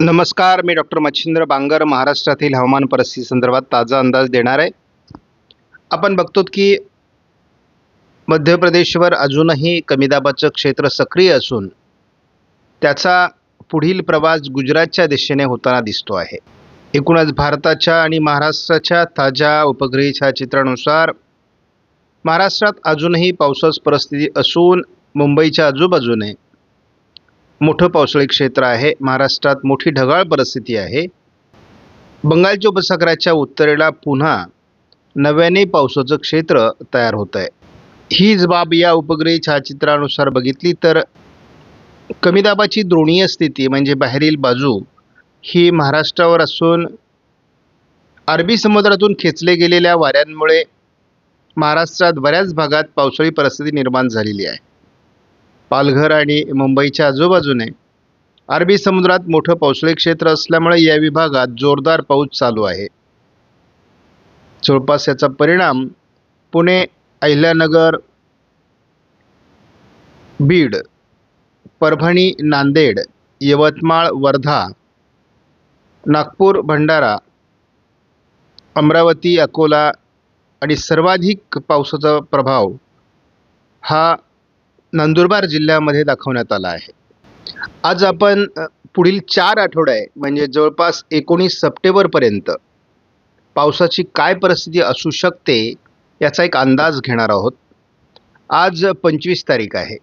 नमस्कार, मी डॉक्टर मच्छिंद्र बांगर महाराष्ट्रातील हवामान परिस्थिती संदर्भात ताजा अंदाज देणार आहे. आपण बघतो की मध्य प्रदेशवर अजूनही कमी दाबाचं क्षेत्र सक्रिय असून त्याचा पुढील प्रवास गुजरातच्या दिशेने होताना दिसतो आहे. एकूणच भारताच्या आणि महाराष्ट्राच्या ताज्या उपग्रही छायाचित्रानुसार महाराष्ट्रात अजूनही पावसाची परिस्थिती असून मुंबईच्या आजूबाजूने मोठं पावसाळी क्षेत्र आहे. महाराष्ट्रात मोठी ढगाळ परिस्थिती आहे. बंगालच्या उपसागराच्या उत्तरेला पुन्हा नव्याने पावसाचं क्षेत्र तयार होत आहे. हीच बाब या उपग्रही छायाचित्रानुसार बघितली तर कमी दाबाची द्रोणीय स्थिती म्हणजे बाहेरील बाजू ही महाराष्ट्रावर असून अरबी समुद्रातून खेचले गेलेल्या वाऱ्यांमुळे महाराष्ट्रात बऱ्याच भागात पावसाळी परिस्थिती निर्माण झालेली आहे. पालघर आणि मुंबईच्या आजूबाजूने अरबी समुद्रात मोठं पावसाळी क्षेत्र असल्यामुळे या विभागात जोरदार पाऊस चालू आहे. जवळपास याचा परिणाम पुणे, अहिल्यानगर, बीड, परभणी, नांदेड, यवतमाळ, वर्धा, नागपूर, भंडारा, अमरावती, अकोला आणि सर्वाधिक पावसाचा प्रभाव हा नंदुरबार जिल्ह्यामध्ये दाखवण्यात आला आहे. आज आपण पुढील 4 आठवडे म्हणजे जवळपास 19 सप्टेंबरपर्यंत पावसाची काय परिस्थिती असू शकते याचा एक अंदाज घेणार आहोत. आज 25 तारीख आहे.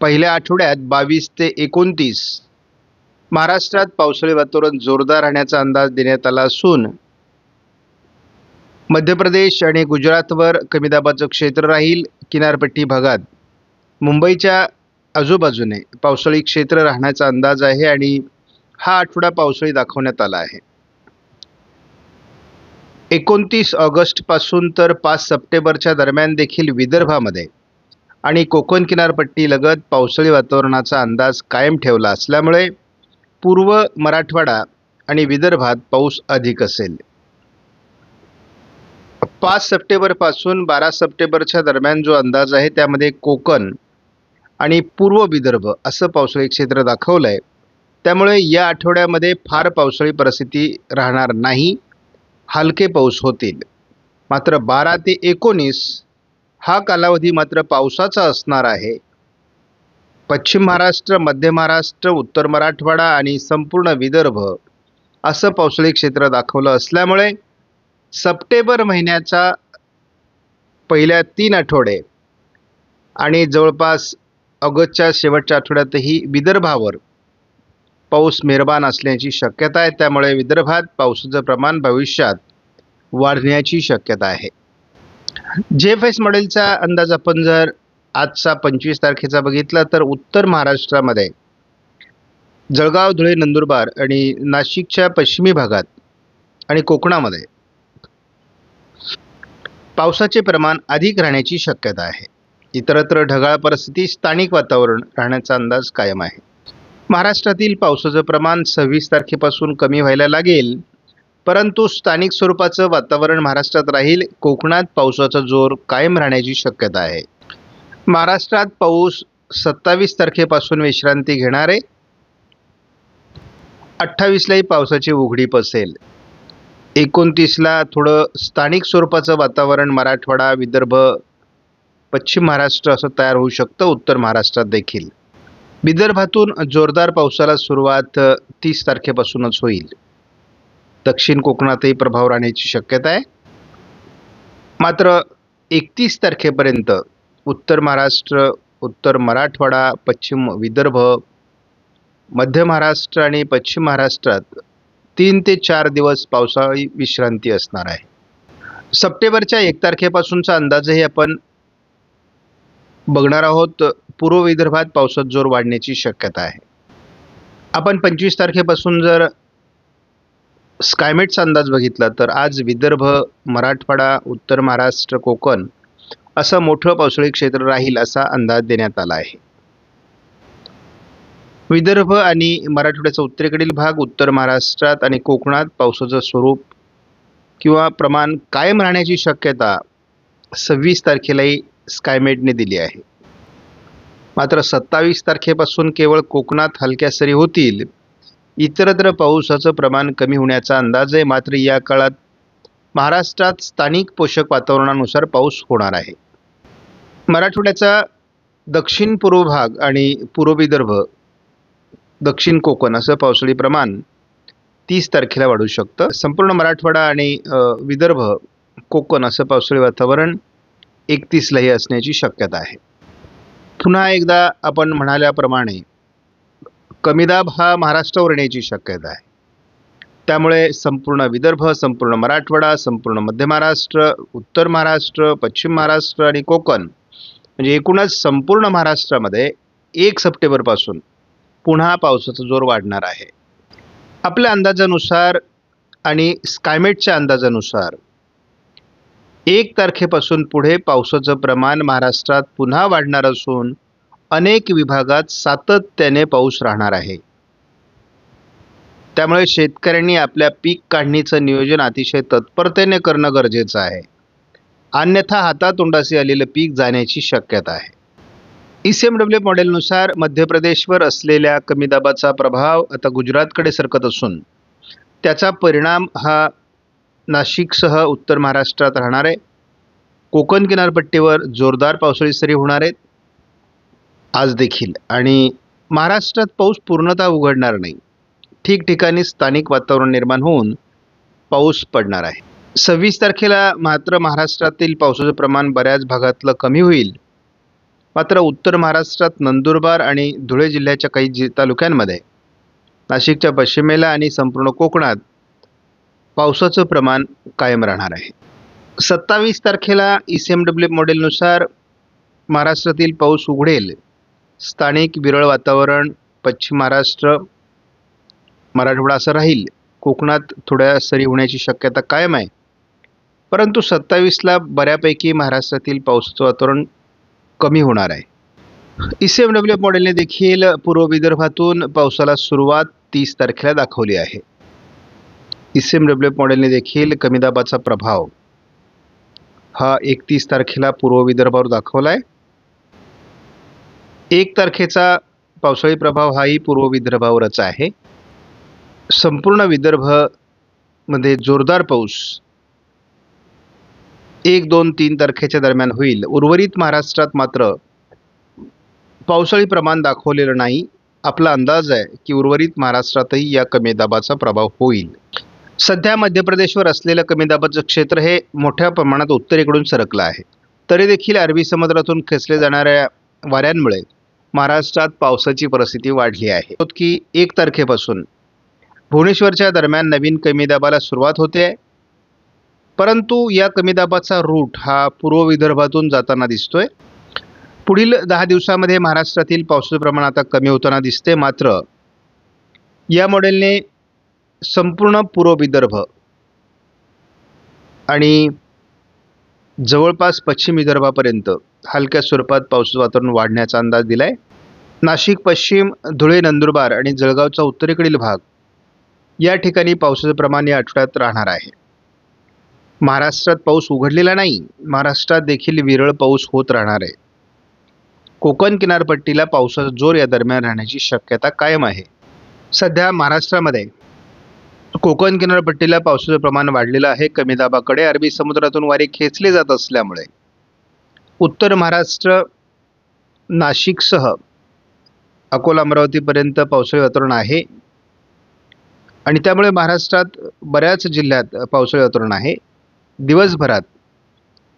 पहिल्या आठवड्यात 22 ते 29 महाराष्ट्रात पावसाळी वातावरण जोरदार राहण्याचा अंदाज देण्यात आला असून मध्य प्रदेश आणि गुजरातवर कमी दाबाचं क्षेत्र राहील. किनारपट्टी भागात मुंबईच्या आजूबाजूने पावसाळी क्षेत्र राहण्याचा अंदाज आहे आणि हा आठवडा पावसाळी दाखवण्यात आला आहे. 29 ऑगस्टपासून तर 5 सप्टेंबरच्या दरम्यान देखील विदर्भामध्ये आणि कोकण किनारपट्टी लगत पावसाळी वातावरणाचा अंदाज कायम ठेवला असल्यामुळे पूर्व मराठवाडा आणि विदर्भात पाऊस अधिक असेल. 5 सप्टेंबरपासून 12 सप्टेंबरच्या दरम्यान जो अंदाज आहे त्यामध्ये कोकण आणि पूर्व विदर्भ असं पावसाळी क्षेत्र दाखवलं आहे. त्यामुळे या आठवड्यामध्ये फार पावसाळी परिस्थिती राहणार नाही. हलके पाऊस होतील. मात्र 12 ते 19 हा कालावधी मात्र पावसाचा असणार आहे. पश्चिम महाराष्ट्र, मध्य महाराष्ट्र, उत्तर मराठवाडा आणि संपूर्ण विदर्भ असं पावसाळी क्षेत्र दाखवलं असल्यामुळे सप्टेंबर महिन्याचा पहिल्या 3 आठवडे आणि जवळपास ऑगस्टच्या शेवटच्या आठवड्यातही विदर्भावर पाऊस मेहरबान असण्याची शक्यता आहे. त्यामुळे विदर्भात पावसाचं प्रमाण भविष्यात वाढण्याची शक्यता आहे. GFS मॉडेलचा अंदाज आपण जर आजचा 25 तारखेचा बघितला तर उत्तर महाराष्ट्रामध्ये जळगाव, धुळे, नंदुरबार आणि नाशिकच्या पश्चिमी भागात आणि कोकणामध्ये पावसाचे प्रमाण अधिक राहण्याची शक्यता आहे. इतरत्र ढगाळ परिस्थिती, स्थानिक वातावरण राहण्याचा अंदाज कायम आहे. महाराष्ट्रातील पावसाचं प्रमाण 26 तारखेपासून कमी व्हायला लागेल, परंतु स्थानिक स्वरूपाचं वातावरण महाराष्ट्रात राहील. कोकणात पावसाचा जोर कायम राहण्याची शक्यता आहे. महाराष्ट्रात पाऊस 27 तारखेपासून विश्रांती घेणार आहे. 28लाही पावसाची उघडीप असेल. 29ला थोडं स्थानिक स्वरूपाचं वातावरण मराठवाडा, विदर्भ, पश्चिम महाराष्ट्र असं तयार होऊ शकतं. उत्तर महाराष्ट्रात देखील विदर्भातून जोरदार पावसाला सुरुवात 30 तारखेपासूनच होईल. दक्षिण कोकणातही प्रभाव राहण्याची शक्यता आहे. मात्र 31 तारखेपर्यंत उत्तर महाराष्ट्र, उत्तर मराठवाडा, पश्चिम विदर्भ, मध्य महाराष्ट्र आणि पश्चिम महाराष्ट्रात 3 ते 4 दिवस पावसाळी विश्रांती असणार आहे. सप्टेंबरच्या 1 तारखेपासूनचा अंदाजही आपण बघणार आहोत. पूर्व विदर्भात पावसात जोर वाढण्याची शक्यता आहे. आपण 25 तारखेपासून जर स्कायमेटचा अंदाज बघितला तर आज विदर्भ, मराठवाडा, उत्तर महाराष्ट्र, कोकण असं मोठं पावसाळी क्षेत्र राहील असा अंदाज देण्यात आला आहे. विदर्भ आणि मराठवाड्याचा उत्तरेकडील भाग, उत्तर महाराष्ट्रात आणि कोकणात पावसाचं स्वरूप किंवा प्रमाण कायम राहण्याची शक्यता 26 तारखेलाही स्कायमेटने दिली आहे. मात्र 27 तारखेपासून केवळ कोकणात हलक्या सरी होतील. इतरत्र पावसाचं प्रमाण कमी होण्याचा अंदाज आहे. मात्र या काळात महाराष्ट्रात स्थानिक पोषक वातावरणानुसार पाऊस होणार आहे. मराठवाड्याचा दक्षिण पूर्व भाग आणि पूर्व विदर्भ, दक्षिण कोकण असं पावसाळी प्रमाण 30 तारखेला वाढू शकतं. संपूर्ण मराठवाडा आणि विदर्भ, कोकण असं पावसाळी वातावरण 31लाही असण्याची शक्यता आहे. पुन्हा एकदा आपण म्हणाल्याप्रमाणे कमी दाब हा महाराष्ट्रावर येण्याची शक्यता आहे. त्यामुळे संपूर्ण विदर्भ, संपूर्ण मराठवाडा, संपूर्ण मध्य महाराष्ट्र, उत्तर महाराष्ट्र, पश्चिम महाराष्ट्र आणि कोकण म्हणजे एकूणच संपूर्ण महाराष्ट्रामध्ये 1 सप्टेंबरपासून पुन्हा पावसाचा जोर वाढणार आहे. आपल्या अंदाजानुसार आणि स्कायमेटच्या अंदाजानुसार 1 तारखेपासून पुढे पावसाचं प्रमाण महाराष्ट्रात पुन्हा वाढणार असून अनेक विभागात सातत्याने पाऊस राहणार आहे. त्यामुळे शेतकऱ्यांनी आपल्या पीक काढणीचं नियोजन अतिशय तत्परतेने करणं गरजेचं आहे. अन्यथा हातातोंडाशी आलेलं पीक जाण्याची शक्यता आहे. ECMWF मॉडेलनुसार मध्य प्रदेशवर असलेल्या कमी दाबाचा प्रभाव आता गुजरातकडे सरकत असून त्याचा परिणाम हा नाशिकसह उत्तर महाराष्ट्रात राहणार आहे. कोकण किनारपट्टीवर जोरदार पावसाळी सरी होणार आहेत आज देखील, आणि महाराष्ट्रात पाऊस पूर्णतः उघडणार नाही. ठिकठिकाणी स्थानिक वातावरण निर्माण होऊन पाऊस पडणार आहे. 26 तारखेला मात्र महाराष्ट्रातील पावसाचं प्रमाण बऱ्याच भागातलं कमी होईल. मात्र उत्तर महाराष्ट्रात नंदुरबार आणि धुळे जिल्ह्याच्या काही तालुक्यांमध्ये, नाशिकच्या पश्चिमेला आणि संपूर्ण कोकणात पावसाचं प्रमाण कायम राहणार आहे. 27 तारखेला ECMWF मॉडेलनुसार महाराष्ट्रातील पाऊस उघडेल. स्थानिक विरळ वातावरण पश्चिम महाराष्ट्र, मराठवाडा असं राहील. कोकणात थोड्या सरी होण्याची शक्यता कायम आहे. परंतु 27ला बऱ्यापैकी महाराष्ट्रातील पावसाचं वातावरण कमी होणार आहे. ECMWF मॉडेलने देखील पूर्व विदर्भातून पावसाला सुरुवात 30 तारखेला दाखवली आहे. ECMWF मॉडेलने देखील कमी दाबाचा प्रभाव हा 31 तारखेला पूर्व विदर्भावर दाखवला आहे. 1 तारखेचा पावसाळी प्रभाव हाही पूर्व विदर्भावरच आहे. संपूर्ण विदर्भमध्ये जोरदार पाऊस 1, 2, 3 तारखेच्या दरम्यान होईल. उर्वरित महाराष्ट्रात मात्र पावसाळी प्रमाण दाखवलेलं नाही. आपला अंदाज आहे की उर्वरित महाराष्ट्रातही या कमी दाबाचा प्रभाव होईल. सध्या मध्य प्रदेशवर असलेलं कमी दाबाचं क्षेत्र हे मोठ्या प्रमाणात उत्तरेकडून सरकलं आहे. तरी देखील अरबी समुद्रातून खेचले जाणाऱ्या वाऱ्यांमुळे महाराष्ट्रात पावसाची परिस्थिती वाढली आहे. की 1 तारखेपासून भुवनेश्वरच्या दरम्यान नवीन कमी दाबाला सुरुवात होते. परंतु या कमी दाबाचा रूट हा पूर्व विदर्भातून जाताना दिसतोय. पुढील 10 दिवसामध्ये महाराष्ट्रातील पावसाचं प्रमाण आता कमी होताना दिसते. मात्र या मॉडेलने संपूर्ण पूर्व विदर्भ आणि जवळपास पश्चिम विदर्भापर्यंत हलक्या स्वरूपात पावसाचं वातावरण वाढण्याचा अंदाज दिला आहे. नाशिक पश्चिम, धुळे, नंदुरबार आणि जळगावचा उत्तरेकडील भाग या ठिकाणी पावसाचं प्रमाण या आठवड्यात राहणार आहे. महाराष्ट्रात पाऊस उघडलेला नाही. महाराष्ट्रात देखील विरळ पाऊस होत राहणार आहे. कोकण किनारपट्टीला पावसाचा जोर या दरम्यान राहण्याची शक्यता कायम आहे. सध्या महाराष्ट्रामध्ये कोकण किनारपट्टीला पावसाचं प्रमाण वाढलेलं आहे. कमी दाबाकडे अरबी समुद्रातून वारे खेचले जात असल्यामुळे उत्तर महाराष्ट्र, नाशिकसह अकोला, अमरावतीपर्यंत पावसाळी वातावरण आहे आणि त्यामुळे महाराष्ट्रात बऱ्याच जिल्ह्यात पावसाळी वातावरण आहे. दिवसभरात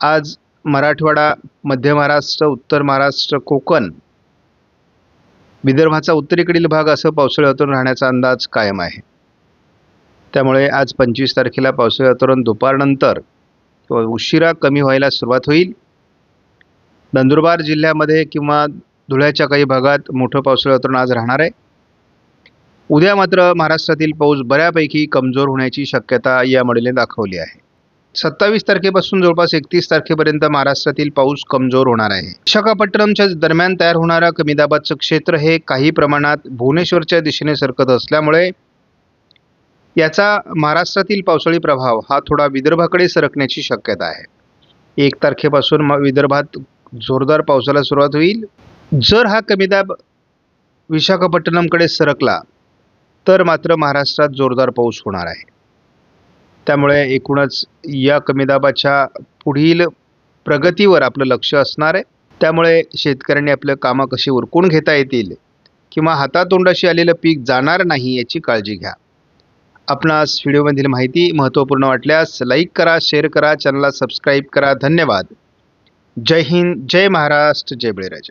आज मराठवाडा, मध्य महाराष्ट्र, उत्तर महाराष्ट्र, कोकण, विदर्भाचा उत्तरेकडील भाग असं पावसाळी वातावरण राहण्याचा अंदाज कायम आहे. त्यामुळे आज 25 तारखेला पावसाळी वातावरण दुपारनंतर किंवा उशिरा कमी व्हायला सुरुवात होईल. नंदुरबार जिल्ह्यामध्ये किंवा धुळ्याच्या काही भागात मोठं पावसाळी वातावरण आज राहणार आहे. उद्या मात्र महाराष्ट्रातील पाऊस बऱ्यापैकी कमजोर होण्याची शक्यता या मॉडेलने दाखवली आहे. 27 तारखेपासून जवळपास 31 तारखेपर्यंत महाराष्ट्रातील पाऊस कमजोर होणार आहे. विशाखापट्टणमच्या दरम्यान तयार होणारं कमी दाबाचं क्षेत्र हे काही प्रमाणात भुवनेश्वरच्या दिशेने सरकत असल्यामुळे याचा महाराष्ट्रातील पावसाळी प्रभाव हा थोडा विदर्भाकडे सरकण्याची शक्यता आहे. 1 तारखेपासून विदर्भात जोरदार पावसाला सुरुवात होईल. जर हा कमी दाब विशाखापट्टणमकडे सरकला तर मात्र महाराष्ट्रात जोरदार पाऊस होणार आहे. त्यामुळे एकूणच या कमी दाबाच्या पुढील प्रगतीवर आपलं लक्ष असणार आहे. त्यामुळे शेतकऱ्यांनी आपलं कामं कशी उरकून घेता येतील किंवा हातातोंडाशी आलेलं पीक जाणार नाही याची काळजी घ्या. आपणास व्हिडिओमधील माहिती महत्त्वपूर्ण वाटल्यास लाईक करा, शेअर करा, चॅनलला सबस्क्राईब करा. धन्यवाद. जय हिंद, जय महाराष्ट्र, जय बळीराजा.